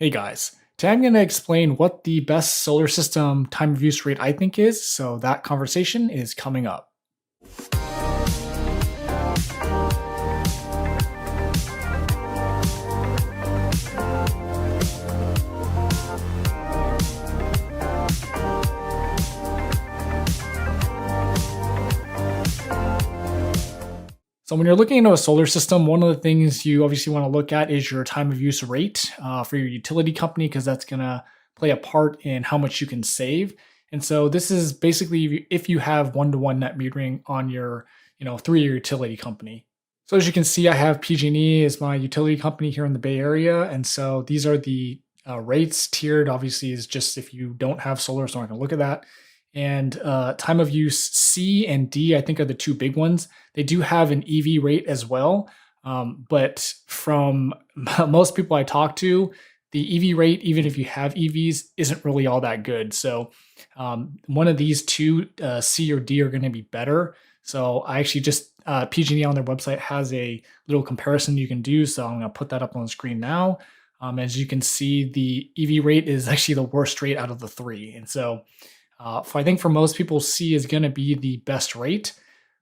Hey guys, today I'm going to explain what the best solar system time of use rate I think is, so that conversation is coming up. So when you're looking into a solar system, one of the things you obviously want to look at is your time of use rate for your utility company, because that's going to play a part in how much you can save. And so this is basically if you have one-to-one net metering on your, through your utility company. So as you can see, I have PG&E as my utility company here in the Bay Area, and so these are the rates tiered. Obviously, is just if you don't have solar, so I'm not going to look at that. And time of use C and D, I think, are the two big ones. They do have an EV rate as well, but from most people I talk to, the EV rate, even if you have EVs, isn't really all that good. So one of these two, C or D, are going to be better. So I actually just PG&E on their website has a little comparison you can do. So I'm going to put that up on the screen now. As you can see, the EV rate is actually the worst rate out of the three, and so I think for most people, C is going to be the best rate.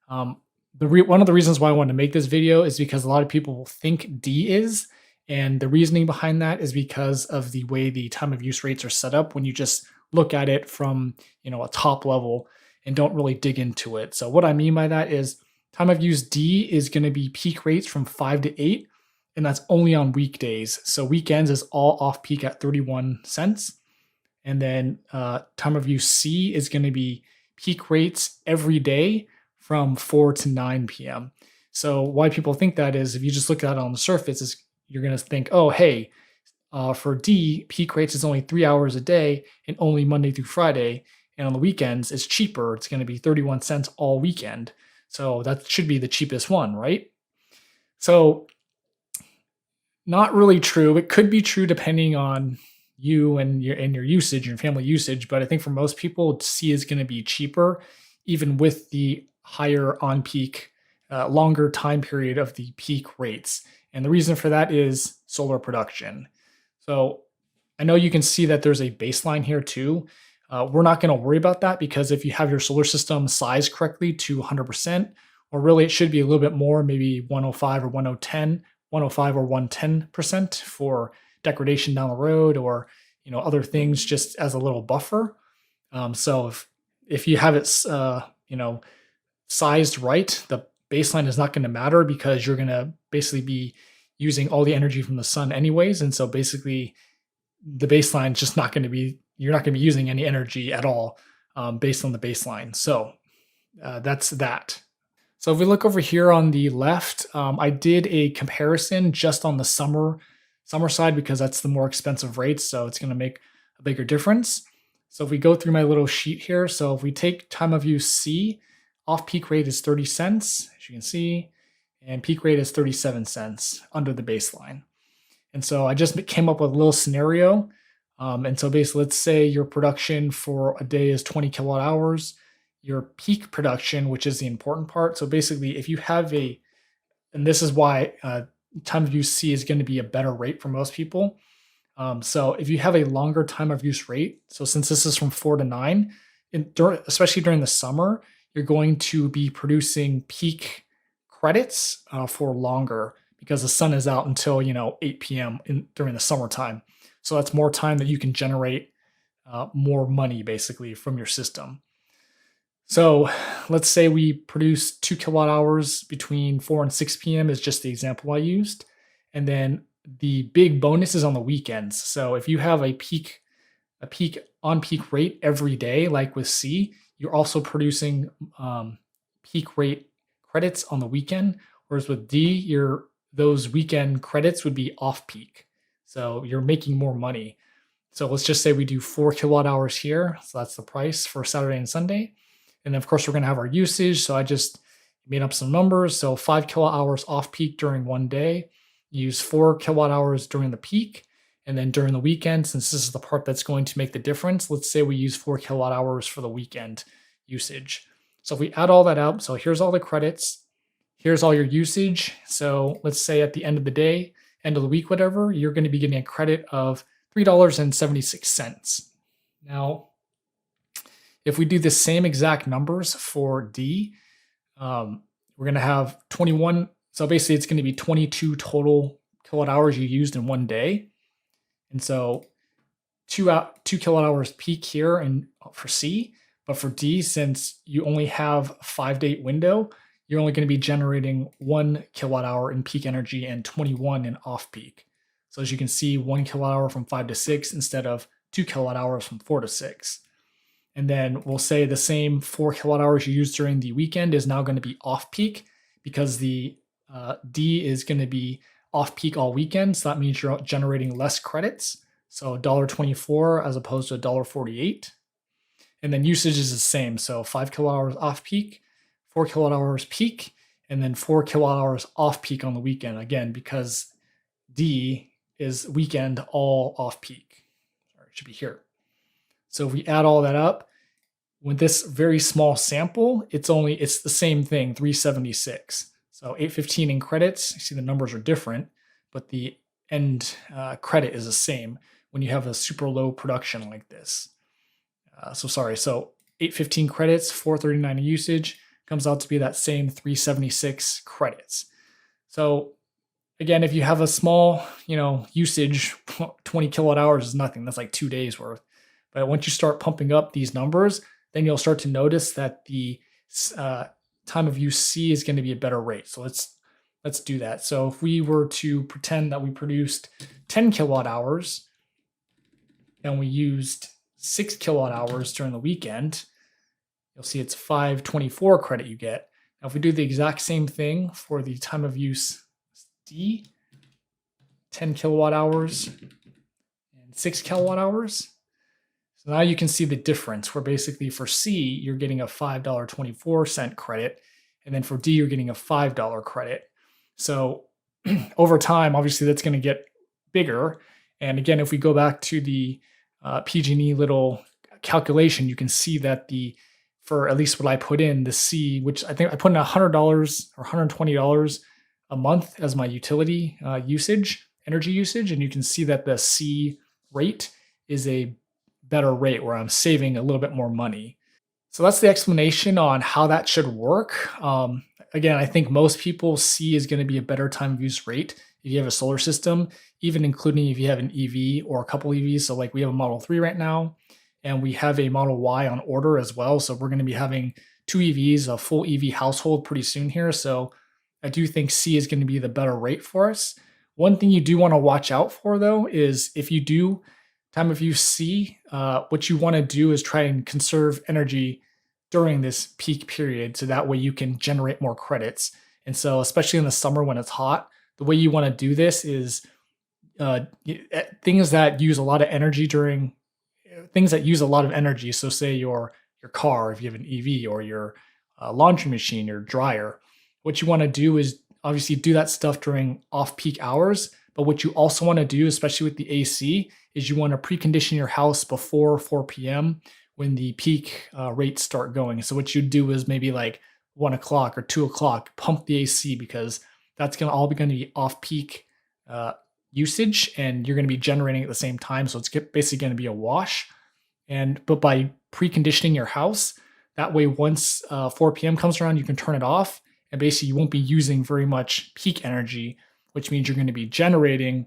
One of the reasons why I wanted to make this video is because a lot of people think D is, and the reasoning behind that is because of the way the time of use rates are set up when you just look at it from a top level and don't really dig into it. So what I mean by that is time of use D is going to be peak rates from 5 to 8, and that's only on weekdays. So weekends is all off peak at 31 cents. And then time of use C is going to be peak rates every day from 4 to 9 p.m. So why people think that is, if you just look at it on the surface, is you're going to think, oh, hey, for D, peak rates is only 3 hours a day and only Monday through Friday. And on the weekends, it's cheaper. It's going to be 31 cents all weekend. So that should be the cheapest one, right? So not really true. It could be true depending on you and your usage, your family usage, but I think for most people, C is going to be cheaper, even with the higher on peak, longer time period of the peak rates. And the reason for that is solar production. So I know you can see that there's a baseline here too. We're not going to worry about that because if you have your solar system sized correctly to 100%, or really it should be a little bit more, maybe 105 or 105 or 110% for degradation down the road, or other things just as a little buffer. So if you have it sized right, the baseline is not going to matter because you're going to basically be using all the energy from the sun anyways, and so basically the baseline is just not going to be, you're not going to be using any energy at all based on the baseline. So that's that. So if we look over here on the left, I did a comparison just on the summer side because that's the more expensive rates, so it's going to make a bigger difference. So if we go through my little sheet here, so if we take time of use C, off peak rate is 30 cents, as you can see, and peak rate is 37 cents under the baseline. And so I just came up with a little scenario. And so basically, let's say your production for a day is 20 kilowatt hours, your peak production, which is the important part. So basically, if you have and this is why time of use C is going to be a better rate for most people. So if you have a longer time of use rate, so since this is from 4 to 9, especially during the summer, you're going to be producing peak credits for longer because the sun is out until 8 p.m. During the summertime. So that's more time that you can generate more money basically from your system. So let's say we produce 2 kilowatt hours between 4 and 6 p.m. is just the example I used. And then the big bonus is on the weekends. So if you have a peak on peak rate every day, like with C, you're also producing peak rate credits on the weekend. Whereas with D, those weekend credits would be off peak. So you're making more money. So let's just say we do 4 kilowatt hours here. So that's the price for Saturday and Sunday. And then of course we're going to have our usage. So I just made up some numbers. So 5 kilowatt hours off peak during one day, use 4 kilowatt hours during the peak. And then during the weekend, since this is the part that's going to make the difference, let's say we use 4 kilowatt hours for the weekend usage. So if we add all that up, so here's all the credits, here's all your usage. So let's say at the end of the day, end of the week, whatever, you're going to be getting a credit of $3.76. Now, if we do the same exact numbers for D, we're going to have 21. So basically, it's going to be 22 total kilowatt hours you used in one day. And so 2 kilowatt hours peak here and for C. But for D, since you only have a 5-day window, you're only going to be generating 1 kilowatt hour in peak energy and 21 in off peak. So as you can see, 1 kilowatt hour from 5 to 6 instead of 2 kilowatt hours from 4 to 6. And then we'll say the same 4 kilowatt hours you use during the weekend is now going to be off peak because the D is going to be off peak all weekend. So that means you're generating less credits. So $1.24 as opposed to $1.48. And then usage is the same. So 5 kilowatt hours off peak, 4 kilowatt hours peak, and then 4 kilowatt hours off peak on the weekend. Again, because D is weekend all off peak. Or it should be here. So if we add all that up, with this very small sample, it's the same thing, 376. So 815 in credits. You see the numbers are different, but the end credit is the same when you have a super low production like this. So 815 credits, 439 in usage, comes out to be that same 376 credits. So again, if you have a small, usage, 20 kilowatt hours is nothing. That's like 2 days worth. But once you start pumping up these numbers, then you'll start to notice that the time of use C is going to be a better rate. So let's do that. So if we were to pretend that we produced 10 kilowatt hours and we used 6 kilowatt hours during the weekend, you'll see it's 524 credit you get. Now, if we do the exact same thing for the time of use D, 10 kilowatt hours and 6 kilowatt hours. So now you can see the difference where basically for C, you're getting a $5.24 credit. And then for D, you're getting a $5 credit. So over time, obviously that's going to get bigger. And again, if we go back to the PG&E little calculation, you can see that for at least what I put in, the C, which I think I put in $100 or $120 a month as my utility energy usage. And you can see that the C rate is a better rate where I'm saving a little bit more money. So that's the explanation on how that should work. Again, I think most people C is going to be a better time of use rate if you have a solar system, even including if you have an EV or a couple EVs. So like we have a Model 3 right now, and we have a Model Y on order as well. So we're going to be having 2 EVs, a full EV household pretty soon here. So I do think C is going to be the better rate for us. One thing you do want to watch out for though is if you do time of use C, what you want to do is try and conserve energy during this peak period. So that way you can generate more credits. And so especially in the summer when it's hot, the way you want to do this is things that use a lot of energy So say your car, if you have an EV, or your laundry machine, your dryer. What you want to do is obviously do that stuff during off-peak hours. But what you also want to do, especially with the AC, is you want to precondition your house before 4 p.m. when the peak rates start going. So what you do is maybe like 1 o'clock or 2 o'clock, pump the AC, because that's going to be off-peak usage, and you're going to be generating at the same time. So it's basically going to be a wash. But by preconditioning your house, that way once 4 p.m. comes around, you can turn it off, and basically you won't be using very much peak energy, which means you're going to be generating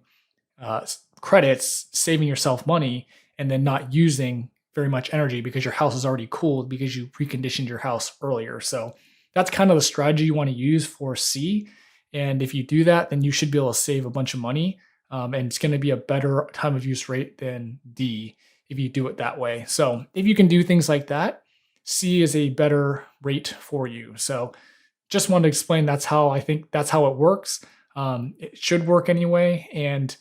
credits, saving yourself money, and then not using very much energy because your house is already cooled because you preconditioned your house earlier. So that's kind of the strategy you want to use for C. And if you do that, then you should be able to save a bunch of money. And it's going to be a better time of use rate than D if you do it that way. So if you can do things like that, C is a better rate for you. So just wanted to explain I think that's how it works. It should work anyway. And,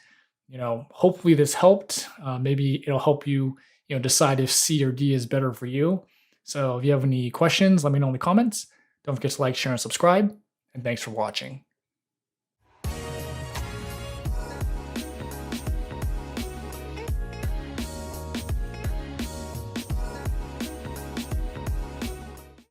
hopefully this helped. Maybe it'll help you, decide if C or D is better for you. So if you have any questions, let me know in the comments. Don't forget to like, share, and subscribe. And thanks for watching.